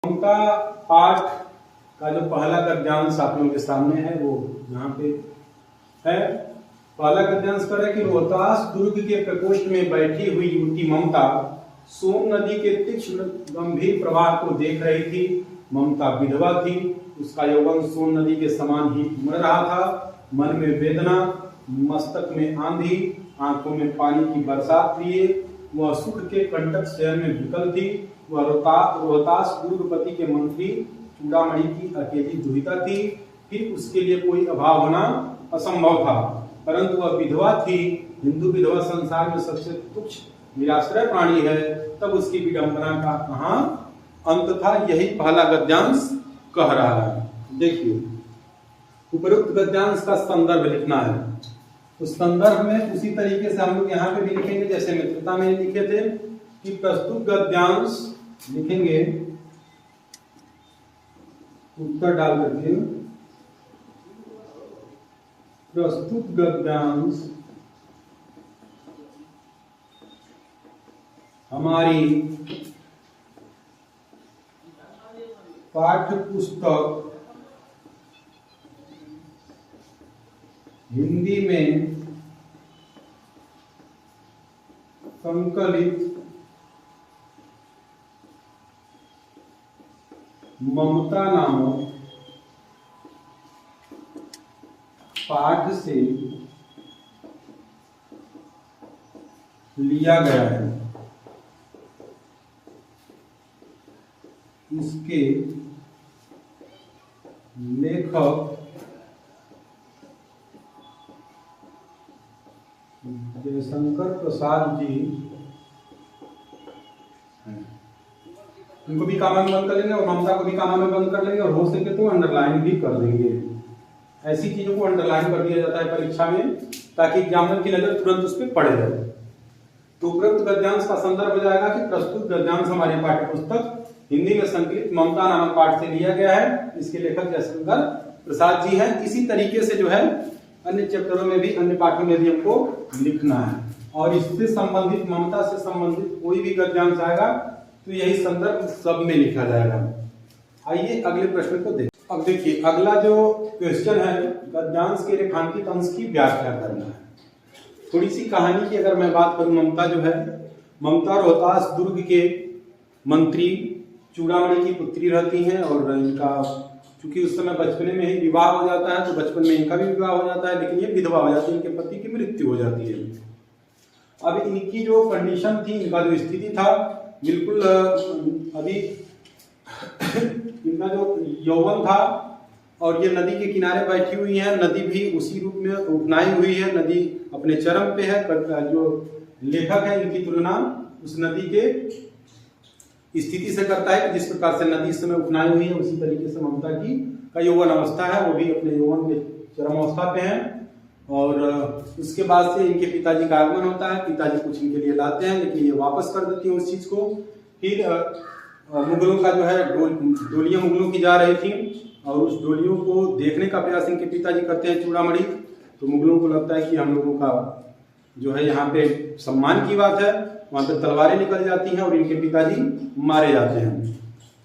उनका पाठ का जो पहला गद्यांश आप लोगों के सामने है वो यहाँ पे है। पहला गद्यांश कर है कि रोहतास दुर्ग के प्रकोष्ठ में बैठी हुई युवती ममता सोन नदी के तीक्ष्ण गंभीर प्रवाह को देख रही थी। ममता विधवा थी, उसका यौवन सोन नदी के समान ही उमड़ रहा था। मन में वेदना, मस्तक में आंधी, आंखों में पानी की बरसात लिए वह सुख के कंटक शहर में विकल थी। वह रोहतास दुर्गपति के मंत्री चूड़ामणि की अकेली दुहिता थी। फिर उसके लिए कोई अभाव होना असंभव था, परंतु वह विधवा थी। हिंदू विधवा संसार में सबसे तुच्छ निराश्रय प्राणी है, तब उसकी विडंबना का कहाँ अंत था। यही पहला गद्यांश कह रहा है। देखिए, उपरोक्त गद्यांश का संदर्भ लिखना है। तो संदर्भ में उसी तरीके से हम लोग यहाँ पे भी लिखेंगे जैसे मित्रता में लिखे थे कि प्रस्तुत गद्यांश लिखेंगे उत्तर डाल करके, प्रस्तुत गद्यांश हमारी पाठ्य पुस्तक हिंदी में संकलित ममता नामक पाठ से लिया गया है। इसके लेखक जयशंकर प्रसाद जी, इनको भी कामा में बंद कर लेंगे और ममता को भी कामा में बंद कर लेंगे और हो सके तो अंडरलाइन भी कर देंगे। ऐसी चीजों को अंडरलाइन कर दिया जाता है परीक्षा में ताकि एग्जामिनर की नजर तुरंत उस पर पड़ जाए। तो उपरोक्त गद्यांश का संदर्भ हो जाएगा कि प्रस्तुत गद्यांश हमारी पाठ्य पुस्तक हिंदी में संकलित ममता नामक पाठ से लिया गया है। इसके लेखक जयशंकर प्रसाद जी हैं। इसी तरीके से जो है अन्य चैप्टरों में भी, अन्य पाठों में भी हमको लिखना है और इससे संबंधित, ममता से संबंधित कोई भी गद्यांश आएगा तो यही संदर्भ सब में लिखा जाएगा। आइए अगले प्रश्न को देखिए। अब देखिए, अगला जो क्वेश्चन है, गद्यांश के रेखांकित अंश की व्याख्या करना है। थोड़ी सी कहानी की अगर मैं बात करूं, ममता जो है, ममता रोहतास दुर्ग के मंत्री चूड़ामणि की पुत्री रहती हैं और इनका चूंकि उस समय बचपने में ही विवाह हो जाता है तो बचपन में इनका भी विवाह हो जाता है, लेकिन ये विधवा हो जाती है, इनके पति की मृत्यु हो जाती है। अब इनकी जो कंडीशन थी, इनका जो स्थिति था, बिल्कुल अभी इनका जो यौवन था और ये नदी के किनारे बैठी हुई है। नदी भी उसी रूप में उपनाई हुई है, नदी अपने चरम पे है। जो लेखक है इनकी तुलना उस नदी के स्थिति से करता है कि जिस प्रकार से नदी इस समय उपनाई हुई है, उसी तरीके से ममता की का यौवन अवस्था है, वो भी अपने यौवन के चरम अवस्था पे है। और उसके बाद से इनके पिताजी का आगमन होता है। पिताजी कुछ इनके लिए लाते हैं, लेकिन ये वापस कर देती है उस चीज को। फिर मुगलों का जो है डोलियां मुगलों की जा रही थी और उस डोलियों को देखने का प्रयास इनके पिताजी करते हैं चूड़ामणि। तो मुगलों को लगता है कि हम लोगों का जो है यहाँ पे सम्मान की बात है, वहां पे तलवारें निकल जाती हैं और इनके पिताजी मारे जाते हैं।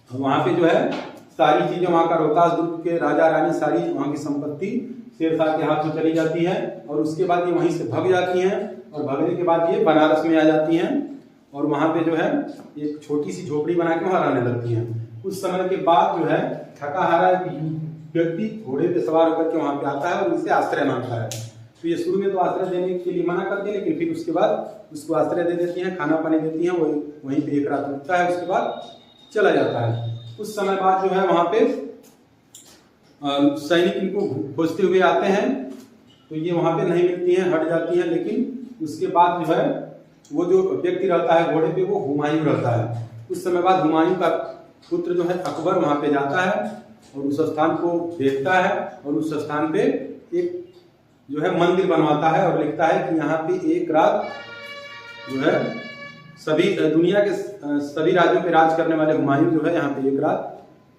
वहां पे जो है सारी चीजें, वहां का रोहतास दुर्ग के राजा रानी, सारी वहां की संपत्ति शेरशाह के हाथ में चली जाती है और उसके बाद ये वहीं से भाग जाती हैं और भागने के बाद ये बनारस में आ जाती हैं और वहां पे जो है एक छोटी सी झोपड़ी बना के वहां रहने लगती हैं। कुछ समय के बाद जो है थका हारा एक व्यक्ति घोड़े पे सवार होकर के वहां पे आता है और उनसे आश्रय मांगता है। तो ये शुरू में तो आश्रय देने के लिए मना करती है, लेकिन फिर उसके बाद उसको आश्रय दे देती हैं, खाना पानी देती हैं, वहीं पे एक रात रुकता है, उसके बाद चला जाता है। कुछ समय बाद जो है वहां पे सैनिक इनको खोजते हुए आते हैं तो ये वहां पे नहीं मिलती हैं, हट जाती हैं। लेकिन उसके बाद जो है वो जो व्यक्ति रहता है घोड़े पे, वो हुमायूं रहता है। कुछ समय बाद हुमायूं का पुत्र जो है अकबर वहां पे जाता है और उस स्थान को देखता है और उस स्थान पे एक जो है मंदिर बनवाता है और लिखता है कि यहाँ पे एक रात जो है सभी दुनिया के सभी राज्यों पे राज करने वाले हुमायूं जो है यहाँ पे एक रात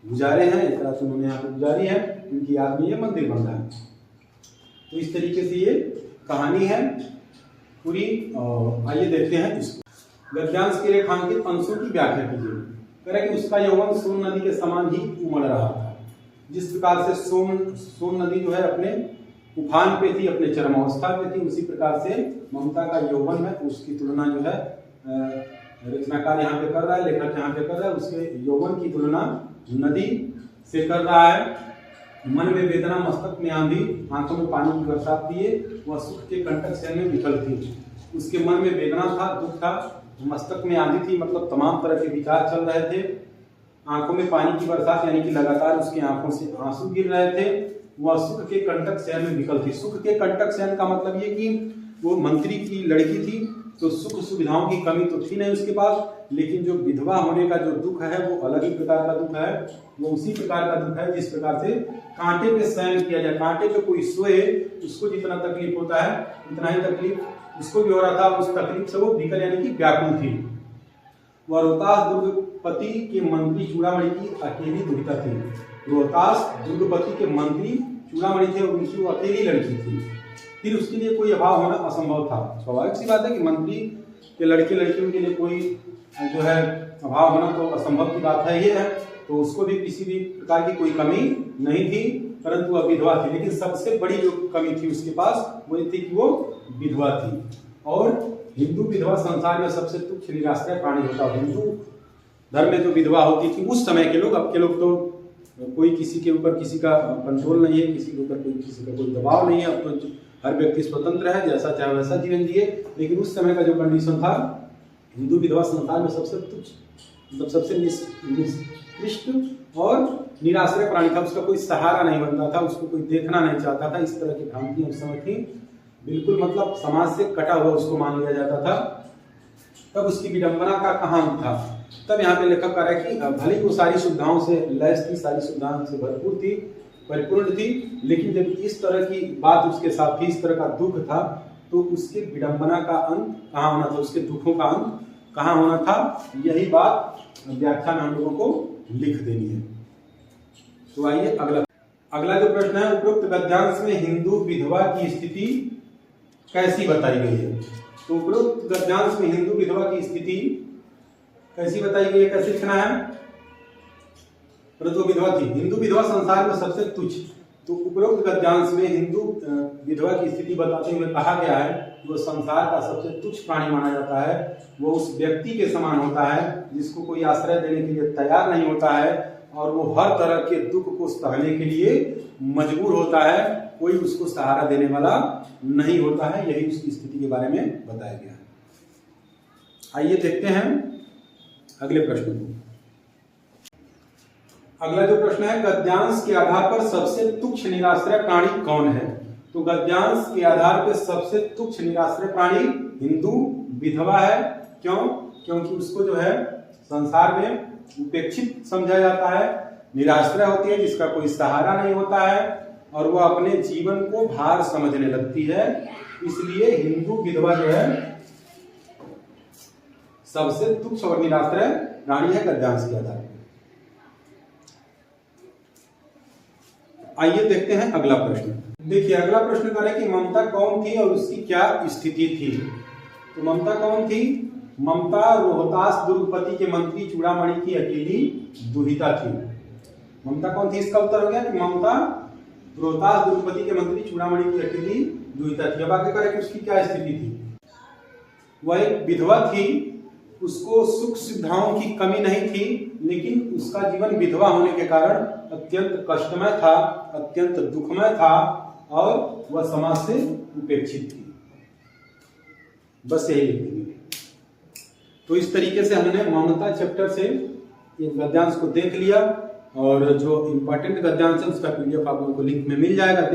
गुजारे हैं, एक रात उन्होंने यहाँ पे गुजारी है, उनकी याद में ये मंदिर बन रहा है। तो इस तरीके से ये कहानी है पूरी। आइए देखते हैं इसको। गद्यांश के रेखांकित अंशों की व्याख्या कीजिए। कह रहे कि उसका यौवन सोन नदी के समान ही उमड़ रहा था। जिस प्रकार से सोन नदी जो है अपने उफान पे थी, अपने चरमावस्था पे थी, उसी प्रकार से ममता का यौवन है, उसकी तुलना जो है रचनाकार यहाँ पे कर रहा है, लेखक यहाँ पे कर रहा है, उसके यौवन की तुलना नदी से कर रहा है। मन में वेदना, मस्तक में आंधी, आंखों में पानी की बरसात दिए, वह सुख के कंटक शयन में विफल थी। उसके मन में वेदना था, दुख था, मस्तक में आंधी थी, मतलब तमाम तरह के विचार चल रहे थे। आंखों में पानी की बरसात यानी कि लगातार उसकी आंखों से आंसू गिर रहे थे। वह सुख के कंटक शयन में विफल थी। सुख के कंटक शयन का मतलब ये कि वो मंत्री की लड़की थी, तो सुख सुविधाओं की कमी तो थी नहीं उसके पास, लेकिन जो विधवा होने का जो दुख है वो अलग ही प्रकार का दुख है। वो उसी प्रकार का दुख है जिस प्रकार से कांटे पे शयन किया जाए, कांटे पे कोई सोए, उसको जितना तकलीफ होता है उतना ही तकलीफ उसको भी हो रहा था। उस तकलीफ से वो विकल यानी कि व्याकुल थी। वह रोहतास दुर्गपति के मंत्री चूड़ामणि की अकेली दुहिता थी। रोहतास दुर्गपति के मंत्री चूड़ामणि थे और उनकी वो अकेली लड़की थी। फिर उसके लिए कोई अभाव होना असंभव था। स्वाभाविक सी बात है कि मंत्री के लड़के लड़कियों के लिए कोई जो है अभाव होना तो असंभव की बात है। ये है तो उसको भी किसी भी प्रकार की कोई कमी नहीं थी, परंतु वह विधवा थी। लेकिन सबसे बड़ी जो कमी थी उसके पास वो ये थी कि वो विधवा थी। और हिंदू विधवा संसार में सबसे तुच्छ निराश्रय प्राणी होता है। हिंदू धर्म में जो विधवा होती थी उस समय के लोग, अब के लोग तो कोई किसी के ऊपर किसी का कंट्रोल नहीं है, किसी के ऊपर कोई किसी का कोई दबाव नहीं है। अब तो हर व्यक्ति स्वतंत्र है, जैसा चाहे वैसा जीवन जिए। लेकिन उस समय का जो कंडीशन था, हिंदू विधवा संसार में सबसे तुच्छ, मतलब सबसे निकृष्ट और निराश्रय प्राणी था। उसका कोई सहारा नहीं बनता था, उसको कोई देखना नहीं चाहता था। इस तरह की भ्रांतियां उस समय थी। बिल्कुल मतलब समाज से कटा हुआ उसको मान लिया जाता था। तब उसकी विडंबना का कहां था। तब यहाँ पे लेखक कह रहा है कि भले वो सारी सुविधाओं से लैस थी, सारी सुविधाओं से भरपूर थी, परिपूर्ण थी, लेकिन जब इस तरह की बात उसके साथ थी, इस तरह का दुख था, तो उसके विडंबना का अंत कहाँ होना था, उसके दुखों का अंत कहाँ होना था। यही बात व्याख्या में हम लोगों को लिख देनी है। तो आइए अगला जो प्रश्न है, उपरोक्त गद्यांश में हिंदू विधवा की स्थिति कैसी बताई गई है। तो उपरोक्त गद्यांश में हिंदू विधवा की स्थिति कैसी बताई गई है, कैसे लिखना है। परंतु विधवा थी। हिंदू विधवा संसार में सबसे तुच्छ। तो उपरोक्त गद्यांश में हिंदू विधवा की स्थिति बताते हुए कहा गया है कि वो संसार का सबसे तुच्छ प्राणी माना जाता है। वो उस व्यक्ति के समान होता है जिसको कोई आश्रय देने के लिए तैयार नहीं होता है, और वो हर तरह के दुख को सहने के लिए मजबूर होता है, कोई उसको सहारा देने वाला नहीं होता है। यही उसकी स्थिति के बारे में बताया गया है। आइए देखते हैं अगले प्रश्न को। अगला जो प्रश्न है, गद्यांश के आधार पर सबसे तुच्छ निराश्रय प्राणी कौन है। तो गद्यांश के आधार पर सबसे तुच्छ निराश्रय प्राणी हिंदू विधवा है। क्यों? क्योंकि उसको जो है संसार में उपेक्षित समझा जाता है, निराश्रय होती है, जिसका कोई सहारा नहीं होता है, और वह अपने जीवन को भार समझने लगती है। इसलिए हिंदू विधवा जो है सबसे तुच्छ और निराश्रय प्राणी है गद्यांश के आधार पर। आइए देखते हैं अगला प्रश्न। देखिए अगला प्रश्न कह रहा है कि ममता कौन थी और उसकी क्या स्थिति थी। तो ममता कौन थी? ममता रोहतास दुर्गपति के मंत्री चूड़ामणि की अकेली दुहिता थी। ममता कौन थी, इसका उत्तर हो गया कि ममता रोहतास दुर्गपति के मंत्री चूड़ामणि की अकेली दुहिता थी। अब आगे कह रहा है कि उसकी क्या स्थिति थी। वह एक विधवा थी, उसको सुख सुविधाओं की कमी नहीं थी, लेकिन उसका जीवन विधवा होने के कारण अत्यंत कष्टमय था, अत्यंत दुखमय था, और वह समाज से उपेक्षित थी। बस यही लिख देंगे। तो इस तरीके से हमने ममता चैप्टर से एक गद्यांश को देख लिया, और जो इम्पोर्टेंट गद्यांश है उसका PDF आप लोगों को लिंक में मिल जाएगा।